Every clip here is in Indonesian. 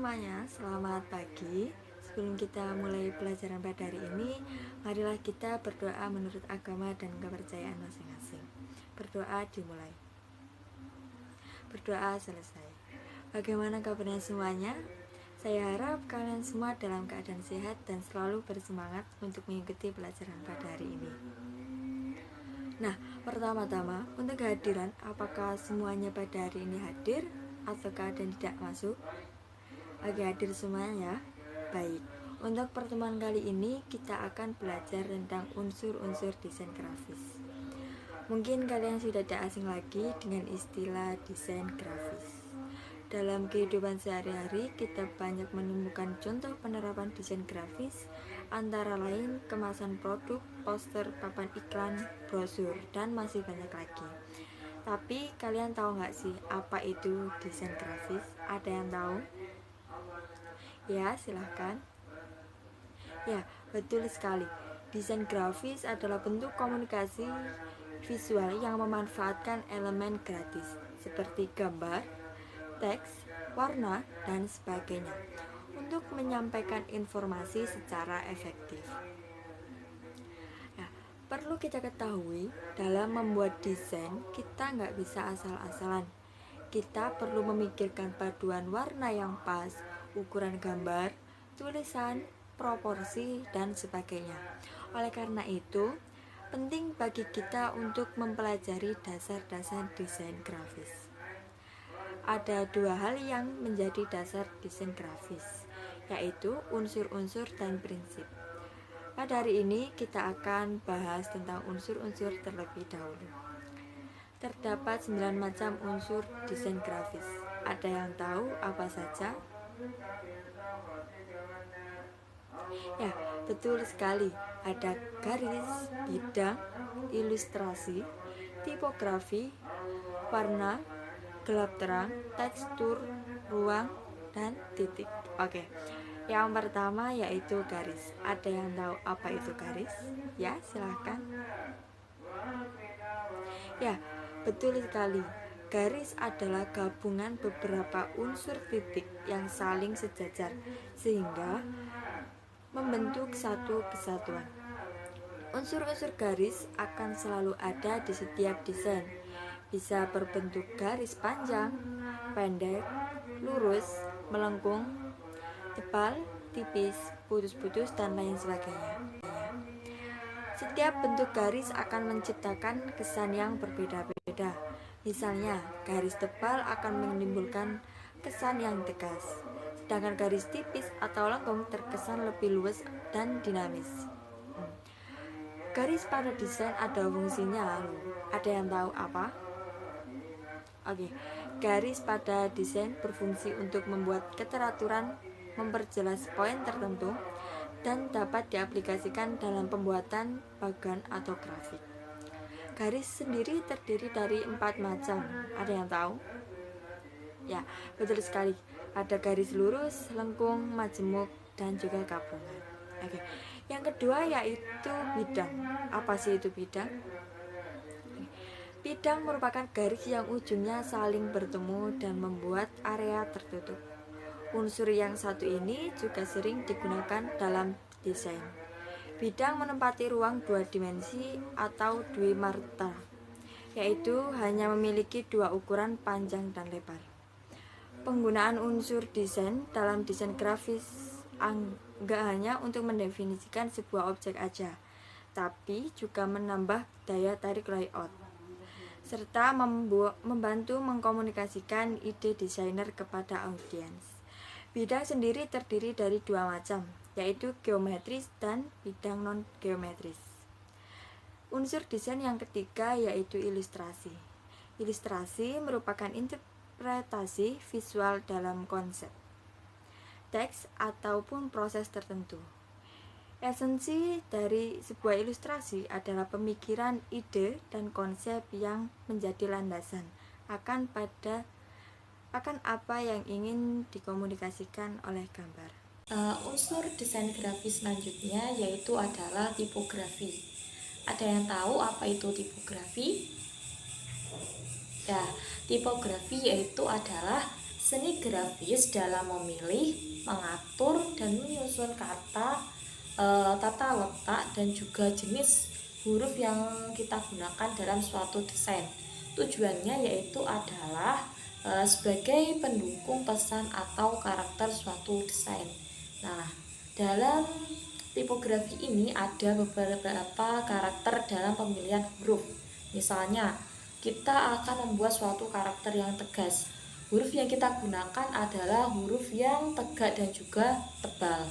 semuanya, selamat pagi. Sebelum kita mulai pelajaran pada hari ini, marilah kita berdoa menurut agama dan kepercayaan masing-masing. Berdoa dimulai. Berdoa selesai. Bagaimana kabarnya semuanya? Saya harap kalian semua dalam keadaan sehat dan selalu bersemangat untuk mengikuti pelajaran pada hari ini. Nah, pertama-tama, untuk kehadiran, apakah semuanya pada hari ini hadir ataukah ada yang tidak masuk? Oke, hadir semuanya. Baik, untuk pertemuan kali ini kita akan belajar tentang unsur-unsur desain grafis. Mungkin kalian sudah tidak asing lagi dengan istilah desain grafis. Dalam kehidupan sehari-hari, kita banyak menemukan contoh penerapan desain grafis, antara lain kemasan produk, poster, papan iklan, brosur, dan masih banyak lagi. Tapi kalian tahu nggak sih apa itu desain grafis? Ada yang tahu? Ya, silahkan. Ya, betul sekali. Desain grafis adalah bentuk komunikasi visual yang memanfaatkan elemen gratis seperti gambar, teks, warna, dan sebagainya untuk menyampaikan informasi secara efektif. Nah, perlu kita ketahui, dalam membuat desain kita nggak bisa asal-asalan. Kita perlu memikirkan paduan warna yang pas, ukuran gambar, tulisan, proporsi, dan sebagainya. Oleh karena itu, penting bagi kita untuk mempelajari dasar-dasar desain grafis. Ada dua hal yang menjadi dasar desain grafis, yaitu unsur-unsur dan prinsip. Pada hari ini kita akan bahas tentang unsur-unsur terlebih dahulu. Terdapat 9 macam unsur desain grafis. Ada yang tahu apa saja? Ya, betul sekali. Ada garis, bidang, ilustrasi, tipografi, warna, gelap terang, tekstur, ruang, dan titik. Oke. Yang pertama yaitu garis. Ada yang tahu apa itu garis? Ya, silahkan. Ya, betul sekali. Garis adalah gabungan beberapa unsur titik yang saling sejajar sehingga membentuk satu kesatuan. Unsur-unsur garis akan selalu ada di setiap desain. Bisa berbentuk garis panjang, pendek, lurus, melengkung, tebal, tipis, putus-putus, dan lain sebagainya. Setiap bentuk garis akan menciptakan kesan yang berbeda-beda. Misalnya, garis tebal akan menimbulkan kesan yang tegas, sedangkan garis tipis atau lengkung terkesan lebih luas dan dinamis. Garis pada desain ada fungsinya, ada yang tahu apa? Oke, garis pada desain berfungsi untuk membuat keteraturan, memperjelas poin tertentu, dan dapat diaplikasikan dalam pembuatan bagan atau grafik. Garis sendiri terdiri dari 4 macam. Ada yang tahu? Ya, betul sekali. Ada garis lurus, lengkung, majemuk, dan juga gabungan. Oke. Yang kedua yaitu bidang. Apa sih itu bidang? Bidang merupakan garis yang ujungnya saling bertemu dan membuat area tertutup. Unsur yang satu ini juga sering digunakan dalam desain. Bidang menempati ruang dua dimensi atau dwimarta, yaitu hanya memiliki dua ukuran panjang dan lebar. Penggunaan unsur desain dalam desain grafis enggak hanya untuk mendefinisikan sebuah objek aja, tapi juga menambah daya tarik layout, serta membantu mengkomunikasikan ide desainer kepada audiens. Bidang sendiri terdiri dari dua macam, yaitu geometris dan bidang non-geometris. Unsur desain yang ketiga yaitu ilustrasi. Ilustrasi merupakan interpretasi visual dalam konsep, teks, ataupun proses tertentu. Esensi dari sebuah ilustrasi adalah pemikiran, ide, dan konsep yang menjadi landasan akan apa yang ingin dikomunikasikan oleh gambar. Unsur desain grafis selanjutnya yaitu adalah tipografi. Ada yang tahu apa itu tipografi? Ya, tipografi yaitu adalah Seni grafis dalam memilih, mengatur, dan menyusun kata, tata letak, dan juga jenis huruf yang kita gunakan dalam suatu desain. Tujuannya yaitu adalah sebagai pendukung pesan atau karakter suatu desain. Nah, dalam tipografi ini ada beberapa karakter dalam pemilihan huruf. Misalnya, kita akan membuat suatu karakter yang tegas. Huruf yang kita gunakan adalah huruf yang tegak dan juga tebal.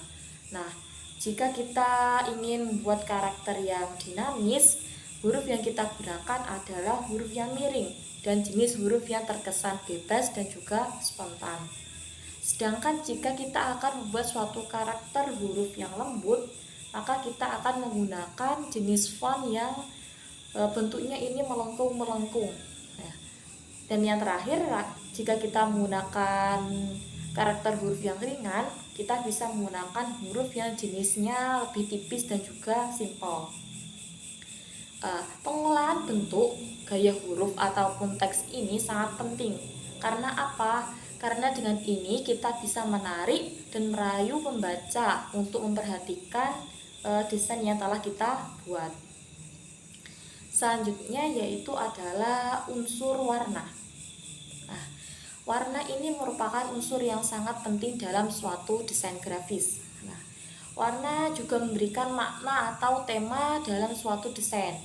Nah, jika kita ingin membuat karakter yang dinamis, huruf yang kita gunakan adalah huruf yang miring dan jenis huruf yang terkesan bebas dan juga spontan. Sedangkan jika kita akan membuat suatu karakter huruf yang lembut, maka kita akan menggunakan jenis font yang bentuknya ini melengkung-melengkung. Dan yang terakhir, jika kita menggunakan karakter huruf yang ringan, kita bisa menggunakan huruf yang jenisnya lebih tipis dan juga simpel. Pengolahan bentuk, gaya huruf ataupun teks ini sangat penting. Karena apa? Karena dengan ini kita bisa menarik dan merayu pembaca untuk memperhatikan desain yang telah kita buat. Selanjutnya yaitu adalah unsur warna. Nah, warna ini merupakan unsur yang sangat penting dalam suatu desain grafis. Nah, warna juga memberikan makna atau tema dalam suatu desain.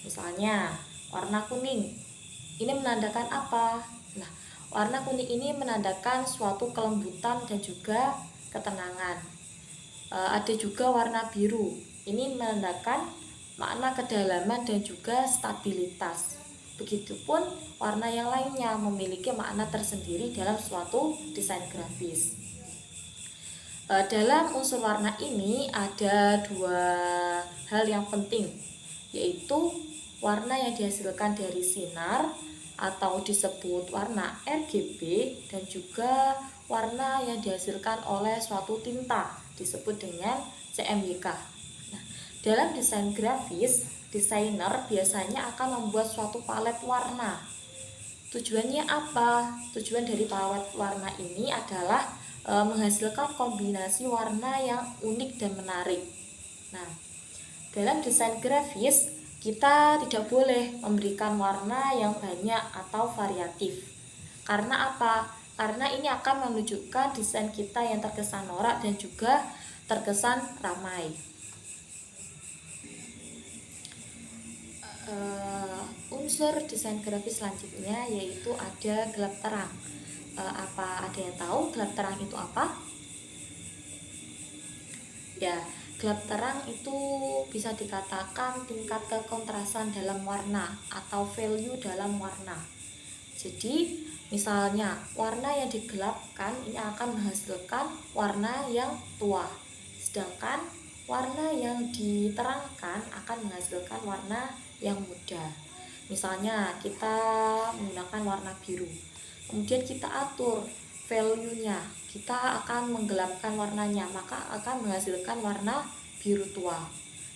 Misalnya, warna kuning. Ini menandakan apa? Nah, warna kuning ini menandakan suatu kelembutan dan juga ketenangan. Ada juga warna biru. Ini menandakan makna kedalaman dan juga stabilitas. Begitupun warna yang lainnya memiliki makna tersendiri dalam suatu desain grafis. Dalam unsur warna ini ada dua hal yang penting, yaitu warna yang dihasilkan dari sinar atau disebut warna RGB dan juga warna yang dihasilkan oleh suatu tinta disebut dengan CMYK. Dalam desain grafis, desainer biasanya akan membuat suatu palet warna. Tujuannya apa? Tujuan dari palet warna ini adalah menghasilkan kombinasi warna yang unik dan menarik. Nah, dalam desain grafis, kita tidak boleh memberikan warna yang banyak atau variatif. Karena apa? Karena ini akan menunjukkan desain kita yang terkesan norak dan juga terkesan ramai. Unsur desain grafis selanjutnya yaitu ada gelap terang. Apa ada yang tahu gelap terang itu apa? Ya, gelap terang itu bisa dikatakan tingkat kekontrasan dalam warna atau value dalam warna. Jadi, misalnya warna yang digelapkan ini akan menghasilkan warna yang tua, sedangkan warna yang diterangkan akan menghasilkan warna yang muda. Misalnya kita menggunakan warna biru, kemudian kita atur value-nya, kita akan menggelapkan warnanya, maka akan menghasilkan warna biru tua.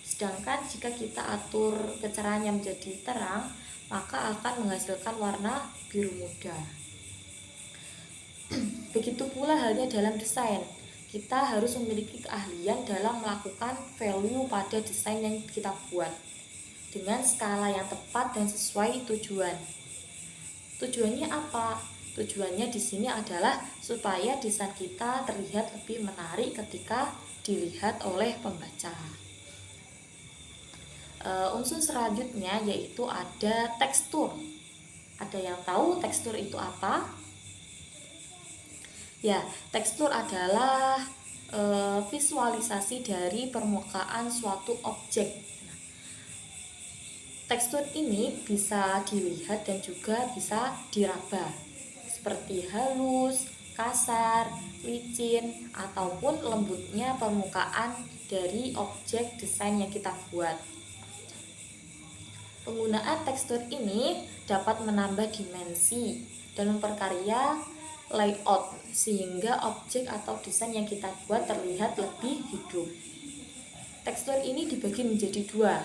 Sedangkan jika kita atur kecerahannya menjadi terang, maka akan menghasilkan warna biru muda. Begitu pula halnya dalam desain. Kita harus memiliki keahlian dalam melakukan value pada desain yang kita buat dengan skala yang tepat dan sesuai tujuan. Tujuannya apa? Tujuannya di sini adalah supaya desain kita terlihat lebih menarik ketika dilihat oleh pembaca. Unsur selanjutnya yaitu ada tekstur. Ada yang tahu tekstur itu apa? Ya, tekstur adalah visualisasi dari permukaan suatu objek. Tekstur ini bisa dilihat dan juga bisa diraba, seperti halus, kasar, licin, ataupun lembutnya permukaan dari objek desain yang kita buat. Penggunaan tekstur ini dapat menambah dimensi dan memperkaya layout sehingga objek atau desain yang kita buat terlihat lebih hidup. Tekstur ini dibagi menjadi dua,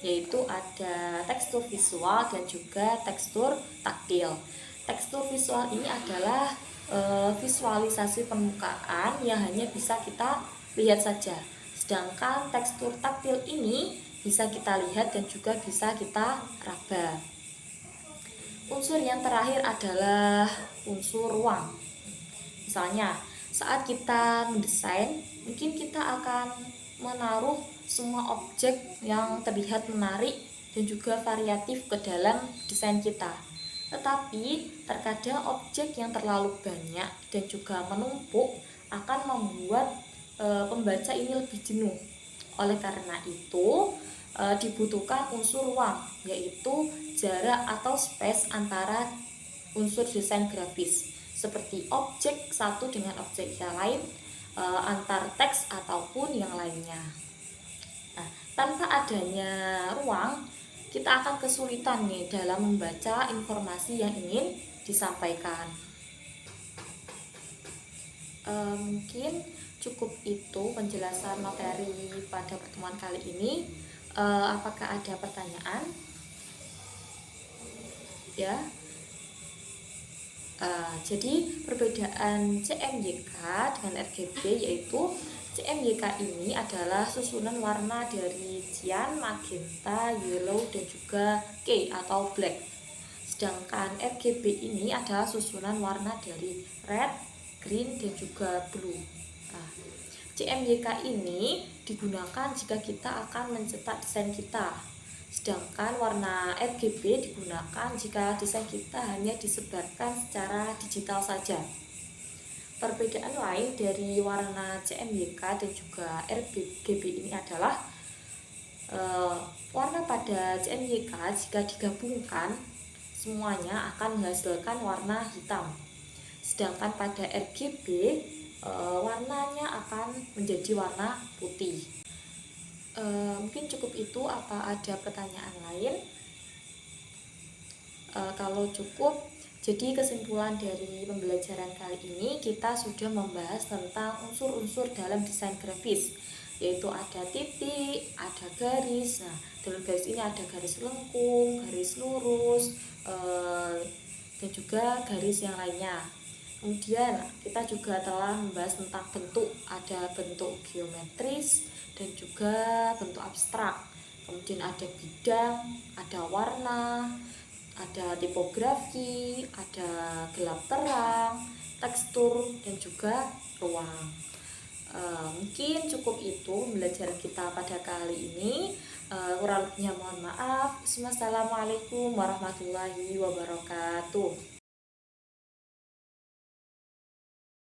yaitu ada tekstur visual dan juga tekstur taktil. Tekstur visual ini adalah visualisasi permukaan yang hanya bisa kita lihat saja. Sedangkan tekstur taktil ini bisa kita lihat dan juga bisa kita raba. Unsur yang terakhir adalah unsur ruang. Misalnya, saat kita mendesain, mungkin kita akan menaruh semua objek yang terlihat menarik dan juga variatif ke dalam desain kita. Tetapi terkadang objek yang terlalu banyak dan juga menumpuk akan membuat pembaca ini lebih jenuh. Oleh karena itu dibutuhkan unsur ruang, yaitu jarak atau space antara unsur desain grafis, seperti objek satu dengan objek yang lain, antar teks ataupun yang lainnya. Nah, tanpa adanya ruang, kita akan kesulitan nih dalam membaca informasi yang ingin disampaikan. Mungkin cukup itu penjelasan materi pada pertemuan kali ini. Apakah ada pertanyaan? Ya. Jadi perbedaan CMYK dengan RGB yaitu CMYK ini adalah susunan warna dari cyan, magenta, yellow, dan juga K atau black. Sedangkan RGB ini adalah susunan warna dari red, green, dan juga blue. Nah, CMYK ini digunakan jika kita akan mencetak desain kita. Sedangkan warna RGB digunakan jika desain kita hanya disebarkan secara digital saja. Perbedaan lain dari warna CMYK dan juga RGB ini adalah warna pada CMYK jika digabungkan semuanya akan menghasilkan warna hitam. Sedangkan pada RGB warnanya akan menjadi warna putih. Mungkin cukup itu. Apa ada pertanyaan lain? Kalau cukup, jadi kesimpulan dari pembelajaran kali ini kita sudah membahas tentang unsur-unsur dalam desain grafis, yaitu ada titik, ada garis. Nah, dalam garis ini ada garis lengkung, garis lurus, dan juga garis yang lainnya. Kemudian kita juga telah membahas tentang bentuk, ada bentuk geometris dan juga bentuk abstrak. Kemudian ada bidang, ada warna, ada tipografi, ada gelap terang, tekstur, dan juga ruang. Mungkin cukup itu pembelajaran kita pada kali ini. Kurang lebihnya mohon maaf. Wassalamualaikum warahmatullahi wabarakatuh.